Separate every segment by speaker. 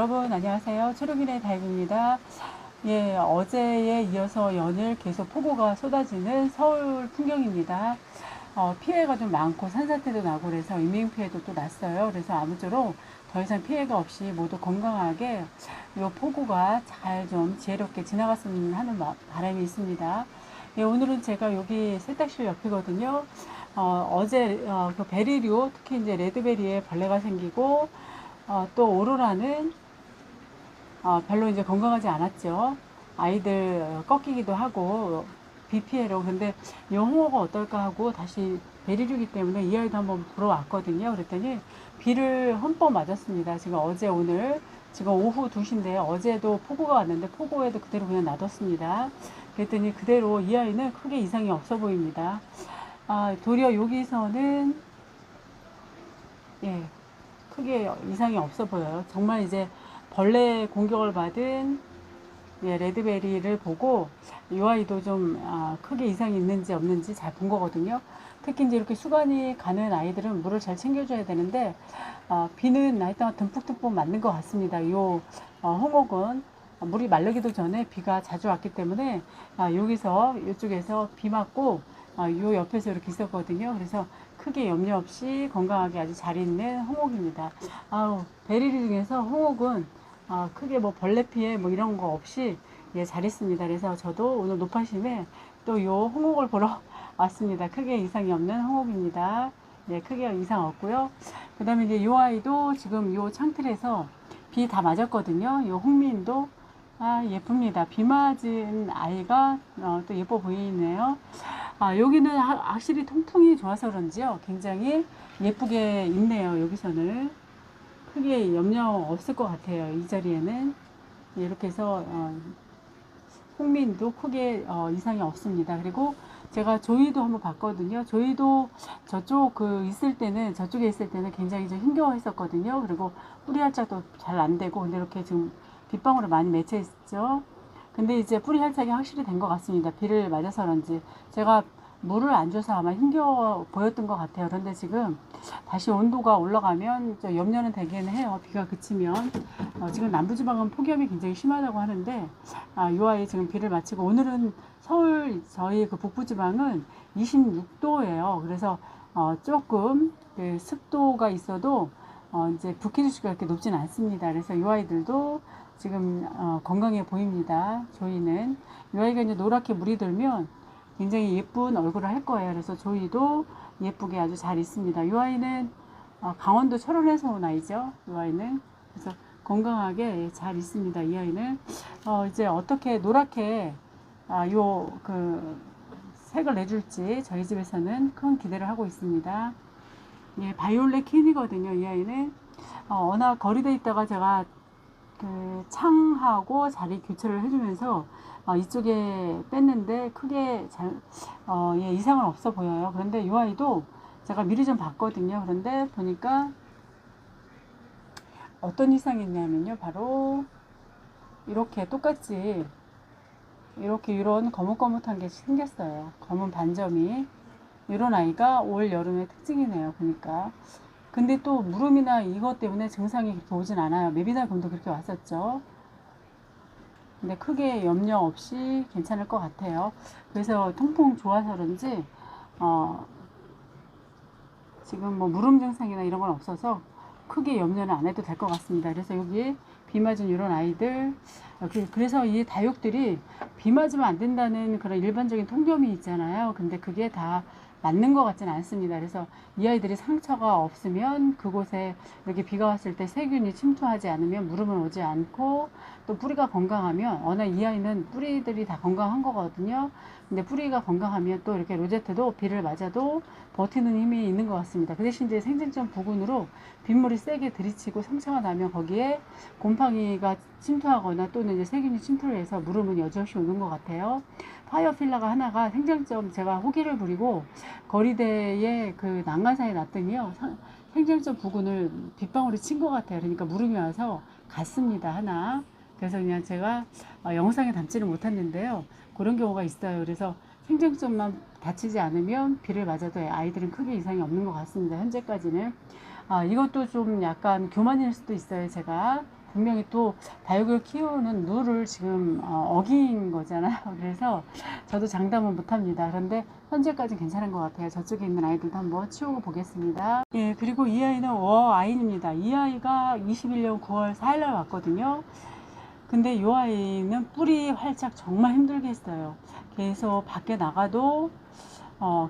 Speaker 1: 여러분 안녕하세요. 초록인의 다육입니다. 예, 어제에 이어서 연일 계속 폭우가 쏟아지는 서울 풍경입니다. 피해가 좀 많고 산사태도 나고 그래서 인명피해도 또 났어요. 그래서 아무쪼록 더 이상 피해가 없이 모두 건강하게 이 폭우가 잘 좀 지혜롭게 지나갔으면 하는 바람이 있습니다. 예, 오늘은 제가 여기 세탁실 옆이거든요. 어제 그 베리류, 특히 이제 레드베리에 벌레가 생기고 또 오로라는 별로 이제 건강하지 않았죠. 아이들 꺾이기도 하고 비 피해로. 근데 이 홍어가 어떨까 하고 다시 베리류기 때문에 이 아이도 한번 보러 왔거든요. 그랬더니 비를 흠뻑 맞았습니다. 지금 어제 오늘 지금 오후 2시인데 어제도 폭우가 왔는데 폭우에도 그대로 그냥 놔뒀습니다. 그랬더니 그대로 이 아이는 크게 이상이 없어 보입니다. 도리어 여기서는 예, 크게 이상이 없어 보여요. 정말 이제 벌레 공격을 받은 예, 레드베리를 보고 이 아이도 좀 크게 이상이 있는지 없는지 잘 본 거거든요. 특히 이제 이렇게 수관이 가는 아이들은 물을 잘 챙겨줘야 되는데 비는 하여튼 듬뿍듬뿍 맞는 것 같습니다. 요 홍옥은 물이 마르기도 전에 비가 자주 왔기 때문에 여기서 이쪽에서 비 맞고 요 옆에서 이렇게 있었거든요. 그래서 크게 염려 없이 건강하게 아주 잘 있는 홍옥입니다. 베리 중에서 홍옥은 크게 뭐 벌레 피해 뭐 이런 거 없이 예, 잘 있습니다. 그래서 저도 오늘 노파심에 또 요 홍옥을 보러 왔습니다. 크게 이상이 없는 홍옥입니다. 예, 크게 이상 없고요. 그 다음에 이제 요 아이도 지금 요 창틀에서 비 다 맞았거든요. 요 홍미인도 예쁩니다. 비 맞은 아이가 또 예뻐 보이네요. 여기는 확실히 통풍이 좋아서 그런지요. 굉장히 예쁘게 있네요. 여기서는 크게 염려 없을 것 같아요. 이 자리에는 이렇게 해서 홍민도 크게 이상이 없습니다. 그리고 제가 조이도 한번 봤거든요. 조이도 저쪽에 있을 때는 굉장히 좀 힘겨워했었거든요. 그리고 뿌리 활착도 잘 안 되고 근데 이렇게 지금 빗방울을 많이 맺혀 있죠. 근데 이제 뿌리 활착이 확실히 된 것 같습니다. 비를 맞아서 그런지 제가 물을 안 줘서 아마 힘겨워 보였던 것 같아요. 그런데 지금 다시 온도가 올라가면 염려는 되기는 해요. 비가 그치면 지금 남부지방은 폭염이 굉장히 심하다고 하는데 이 아이 지금 비를 마치고 오늘은 서울 저희 그 북부지방은 26도예요. 그래서 조금 그 습도가 있어도 이제 불쾌지수가 그렇게 높진 않습니다. 그래서 이 아이들도 지금 건강해 보입니다. 저희는 이 아이가 이제 노랗게 물이 들면 굉장히 예쁜 얼굴을 할 거예요. 그래서 저희도 예쁘게 아주 잘 있습니다. 이 아이는 강원도 철원에서 온 아이죠. 이 아이는 그래서 건강하게 잘 있습니다. 이 아이는 이제 어떻게 노랗게 요 그 색을 내줄지 저희 집에서는 큰 기대를 하고 있습니다. 예, 바이올렛 킨이거든요. 이 아이는 워낙 거리돼 있다가 제가 그 창하고 자리 교체를 해주면서 이쪽에 뺐는데 크게 예, 이상은 없어 보여요. 그런데 이 아이도 제가 미리 좀 봤거든요. 그런데 보니까 어떤 이상이 있냐면요. 바로 이렇게 똑같이 이렇게 이런 거뭇거뭇한 게 생겼어요. 검은 반점이. 이런 아이가 올 여름의 특징이네요. 보니까. 근데 또 무름이나 이것 때문에 증상이 그렇게 오진 않아요. 메비달곰도 그렇게 왔었죠. 근데 크게 염려 없이 괜찮을 것 같아요. 그래서 통풍 좋아서 그런지 지금 뭐 무름 증상이나 이런 건 없어서 크게 염려는 안 해도 될 것 같습니다. 그래서 여기 비 맞은 이런 아이들 그래서 이 다육들이 비 맞으면 안 된다는 그런 일반적인 통념이 있잖아요. 근데 그게 다 맞는 것 같지는 않습니다. 그래서 이 아이들이 상처가 없으면 그곳에 이렇게 비가 왔을 때 세균이 침투하지 않으면 무름은 오지 않고 또 뿌리가 건강하면 워낙 이 아이는 뿌리들이 다 건강한 거거든요. 근데 뿌리가 건강하면 또 이렇게 로제트도 비를 맞아도 버티는 힘이 있는 것 같습니다. 그 대신 이제 생장점 부근으로 빗물이 세게 들이치고 상처가 나면 거기에 곰팡이가 침투하거나 또는 이제 세균이 침투를 해서 무름은 여지없이 오는 것 같아요. 파이어필라가 하나가 생장점 제가 호기를 부리고 거리대에 그 난간사에 놨더니요. 생장점 부근을 빗방울이 친 것 같아요. 그러니까 무름이 와서 갔습니다. 하나. 그래서 그냥 제가 영상에 담지를 못했는데요. 그런 경우가 있어요. 그래서 생장점만 다치지 않으면 비를 맞아도 아이들은 크게 이상이 없는 것 같습니다. 현재까지는. 이것도 좀 약간 교만일 수도 있어요. 제가 분명히 또 다육을 키우는 룰을 지금 어긴 거잖아요. 그래서 저도 장담은 못합니다. 그런데 현재까지 괜찮은 것 같아요. 저쪽에 있는 아이들도 한번 치우고 보겠습니다. 예, 그리고 이 아이는 워아인입니다. 이 아이가 21년 9월 4일날 왔거든요. 근데 이 아이는 뿌리 활착 정말 힘들게 했어요. 계속 밖에 나가도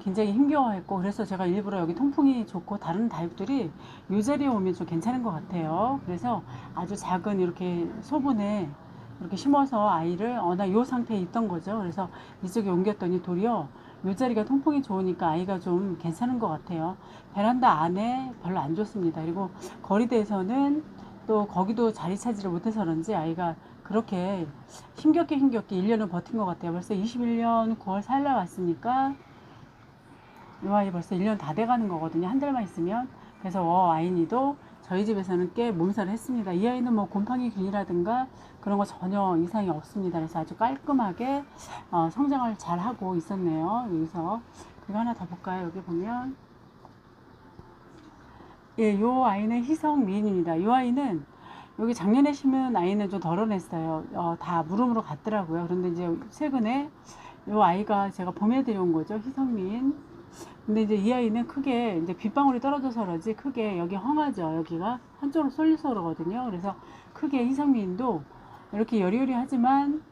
Speaker 1: 굉장히 힘겨워했고, 그래서 제가 일부러 여기 통풍이 좋고 다른 다육들이 이 자리에 오면 좀 괜찮은 것 같아요. 그래서 아주 작은 이렇게 소분에 이렇게 심어서 아이를 나 이 상태에 있던 거죠. 그래서 이쪽에 옮겼더니 도리어 이 자리가 통풍이 좋으니까 아이가 좀 괜찮은 것 같아요. 베란다 안에 별로 안 좋습니다. 그리고 거리대에서는 또 거기도 자리 차지를 못해서 그런지 아이가 그렇게 힘겹게 1년을 버틴 것 같아요. 벌써 21년 9월 4일날 왔으니까 이 아이 벌써 1년 다 돼가는 거거든요. 한 달만 있으면. 그래서 아이니도 저희 집에서는 꽤 몸살을 했습니다. 이 아이는 뭐 곰팡이 균이라든가 그런 거 전혀 이상이 없습니다. 그래서 아주 깔끔하게 성장을 잘 하고 있었네요. 여기서 그리고 하나 더 볼까요? 여기 보면 예, 요 아이는 희성미인입니다. 요 아이는 여기 작년에 심은 아이는 좀 덜어냈어요. 다 무름으로 갔더라고요. 그런데 이제 최근에 요 아이가 제가 봄에 들여온 거죠. 희성미인. 근데 이제 이 아이는 크게 이제 빗방울이 떨어져서 그러지 크게 여기 헝하죠. 여기가 한쪽으로 쏠려서 그러거든요. 그래서 크게 희성미인도 이렇게 여리여리하지만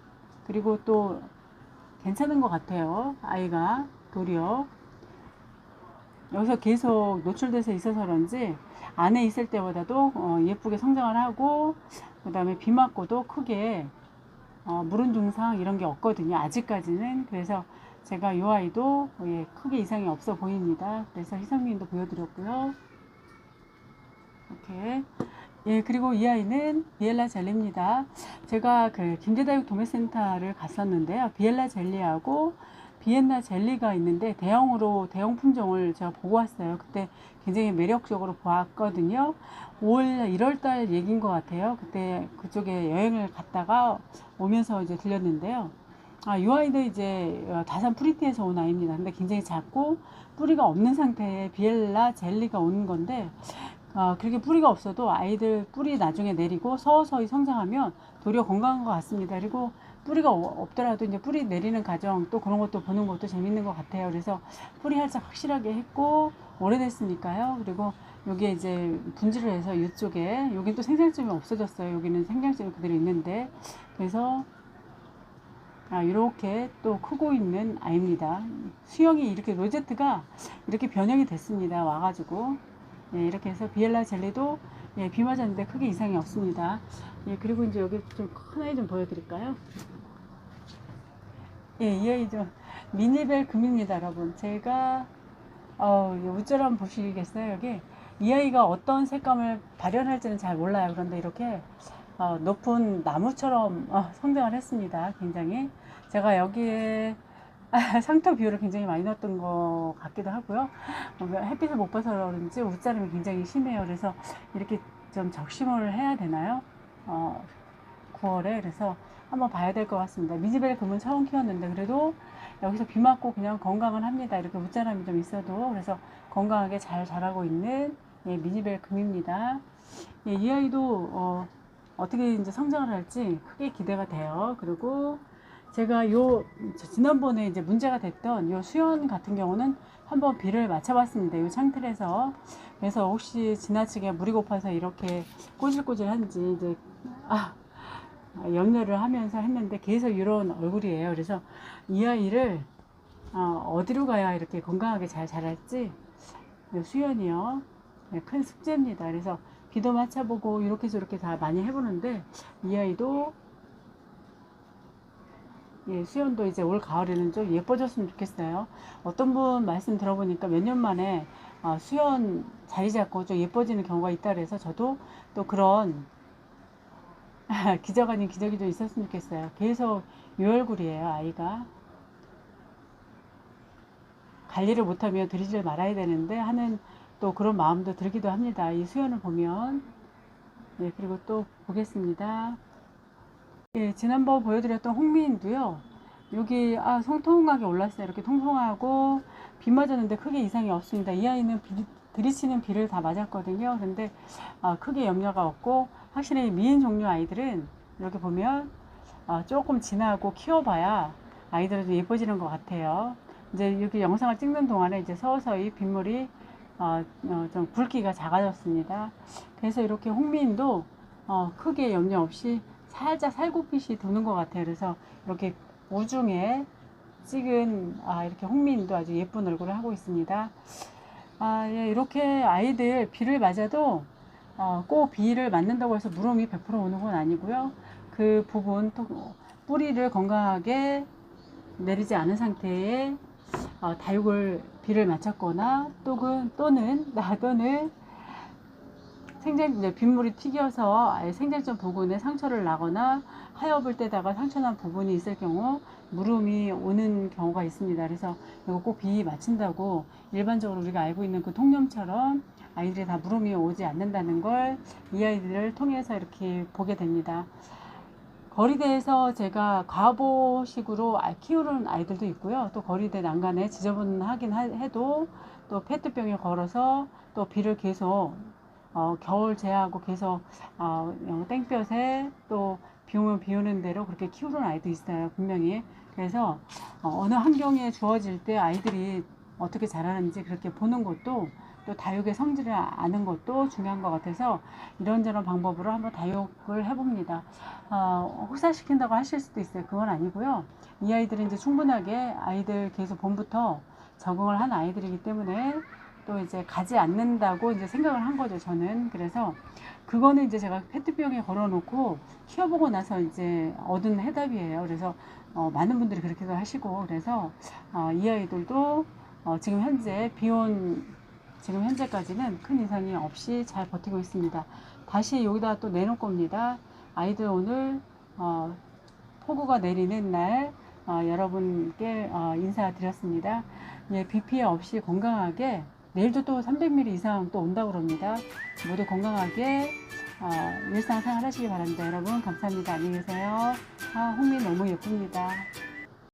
Speaker 1: 그리고 또 괜찮은 것 같아요. 아이가 도리어 여기서 계속 노출돼서 있어서 그런지 안에 있을 때보다도 예쁘게 성장을 하고 그 다음에 비 맞고도 크게 물은 증상 이런 게 없거든요. 아직까지는. 그래서 제가 이 아이도 크게 이상이 없어 보입니다. 그래서 희성미인도 보여드렸고요. 이렇게 예, 그리고 이 아이는 비엘라 젤리입니다. 제가 그 김제다육 도매센터를 갔었는데요. 비엘라 젤리하고 비엔나 젤리가 있는데 대형 품종을 제가 보고 왔어요. 그때 굉장히 매력적으로 보았거든요. 1월달 얘기인 것 같아요. 그때 그쪽에 여행을 갔다가 오면서 이제 들렸는데요. 이 아이도 이제 다산 프리티에서 온 아이입니다. 근데 굉장히 작고 뿌리가 없는 상태의 비엘라 젤리가 온 건데 그렇게 뿌리가 없어도 아이들 뿌리 나중에 내리고 서서히 성장하면 도리어 건강한 것 같습니다. 그리고 뿌리가 없더라도 이제 뿌리 내리는 과정 또 그런 것도 보는 것도 재밌는 것 같아요. 그래서 뿌리 활짝 확실하게 했고 오래됐으니까요. 그리고 여기에 이제 분질을 해서 이쪽에 여긴 또 생장점이 없어졌어요. 여기는 생장점이 그대로 있는데 그래서 이렇게 또 크고 있는 아이입니다. 수영이 이렇게 로제트가 이렇게 변형이 됐습니다. 와가지고 예, 이렇게 해서 비엘라 젤리도 예, 비 맞았는데 크게 이상이 없습니다. 예, 그리고 이제 여기 좀 큰 아이 좀 보여드릴까요? 예, 이 아이 좀 미니벨 금입니다, 여러분. 제가 우절 한번 보시겠어요? 여기 이 아이가 어떤 색감을 발현할지는 잘 몰라요. 그런데 이렇게 높은 나무처럼 성장을 했습니다. 굉장히 제가 여기에 상토 비율을 굉장히 많이 넣었던 것 같기도 하고요. 햇빛을 못 봐서 그런지 웃자림이 굉장히 심해요. 그래서 이렇게 좀 적심을 해야 되나요? 9월에 그래서 한번 봐야 될 것 같습니다. 미지벨 금은 처음 키웠는데 그래도 여기서 비 맞고 그냥 건강은 합니다. 이렇게 웃자람이 좀 있어도 그래서 건강하게 잘 자라고 있는 예, 미니벨 금입니다. 예, 이 아이도 어떻게 이제 성장을 할지 크게 기대가 돼요. 그리고 제가 지난번에 이제 문제가 됐던 요 수연 같은 경우는 한번 비를 맞춰봤습니다. 요 창틀에서. 그래서 혹시 지나치게 물이 고파서 이렇게 꼬질꼬질한지 이제 염려를 하면서 했는데 계속 이런 얼굴이에요. 그래서 이 아이를 어디로 가야 이렇게 건강하게 잘 자랄지 요 수연이요. 네, 큰 숙제입니다. 그래서 비도 맞춰보고 이렇게 저렇게 다 많이 해보는데 이 아이도 예, 수연도 이제 올 가을에는 좀 예뻐졌으면 좋겠어요. 어떤 분 말씀 들어보니까 몇 년 만에 수연 자리 잡고 좀 예뻐지는 경우가 있다 그래서 저도 또 그런 기적 아닌 기적이 좀 있었으면 좋겠어요. 계속 이 얼굴이에요. 아이가 관리를 못하면 들이질 말아야 되는데 하는 또 그런 마음도 들기도 합니다. 이 수연을 보면. 예, 그리고 또 보겠습니다. 예, 지난번 보여드렸던 홍미인도요. 여기 통통하게 올랐어요. 이렇게 통통하고 비 맞았는데 크게 이상이 없습니다. 이 아이는 들이치는 비를 다 맞았거든요. 근데 크게 염려가 없고, 확실히 미인 종류 아이들은 이렇게 보면 조금 지나고 키워봐야 아이들은 좀 예뻐지는 것 같아요. 이제 이렇게 영상을 찍는 동안에 이제 서서히 빗물이 좀 굵기가 작아졌습니다. 그래서 이렇게 홍미인도 크게 염려 없이 살짝 살구빛이 도는 것 같아요. 그래서 이렇게 우중에 찍은 이렇게 홍미인도 아주 예쁜 얼굴을 하고 있습니다. 예, 이렇게 아이들 비를 맞아도 꼭 비를 맞는다고 해서 물음이 100% 오는 건 아니고요. 그 부분 또 뿌리를 건강하게 내리지 않은 상태에 다육을 비를 맞췄거나 또는 이제 빗물이 튀겨서 아예 생장점 부분에 상처를 나거나 하엽을 떼다가 상처난 부분이 있을 경우 물음이 오는 경우가 있습니다. 그래서 이거 꼭 비 맞춘다고 일반적으로 우리가 알고 있는 그 통념처럼 아이들이 다 물음이 오지 않는다는 걸 이 아이들을 통해서 이렇게 보게 됩니다. 거리대에서 제가 과보식으로 키우는 아이들도 있고요. 또 거리대 난간에 지저분하긴 해도 또 페트병에 걸어서 또 비를 계속 겨울 제하고 계속 땡볕에 또 비 오면 비 오는 대로 그렇게 키우는 아이도 있어요. 분명히. 그래서 어느 환경에 주어질 때 아이들이 어떻게 자라는지 그렇게 보는 것도 또 다육의 성질을 아는 것도 중요한 것 같아서 이런저런 방법으로 한번 다육을 해봅니다. 혹사시킨다고 하실 수도 있어요. 그건 아니고요. 이 아이들은 이제 충분하게 아이들 계속 봄부터 적응을 한 아이들이기 때문에 또 이제 가지 않는다고 이제 생각을 한 거죠, 저는. 그래서 그거는 이제 제가 페트병에 걸어놓고 키워보고 나서 이제 얻은 해답이에요. 그래서 많은 분들이 그렇게도 하시고, 그래서 이 아이들도 지금 현재 지금 현재까지는 큰 이상이 없이 잘 버티고 있습니다. 다시 여기다 또 내놓을 겁니다. 아이들 오늘 폭우가 내리는 날 여러분께 인사드렸습니다. 예, 비 피해 없이 건강하게 내일도 또 300mm 이상 또 온다고 그럽니다. 모두 건강하게 일상생활 하시기 바랍니다. 여러분 감사합니다. 안녕히 계세요. 홍미 너무 예쁩니다.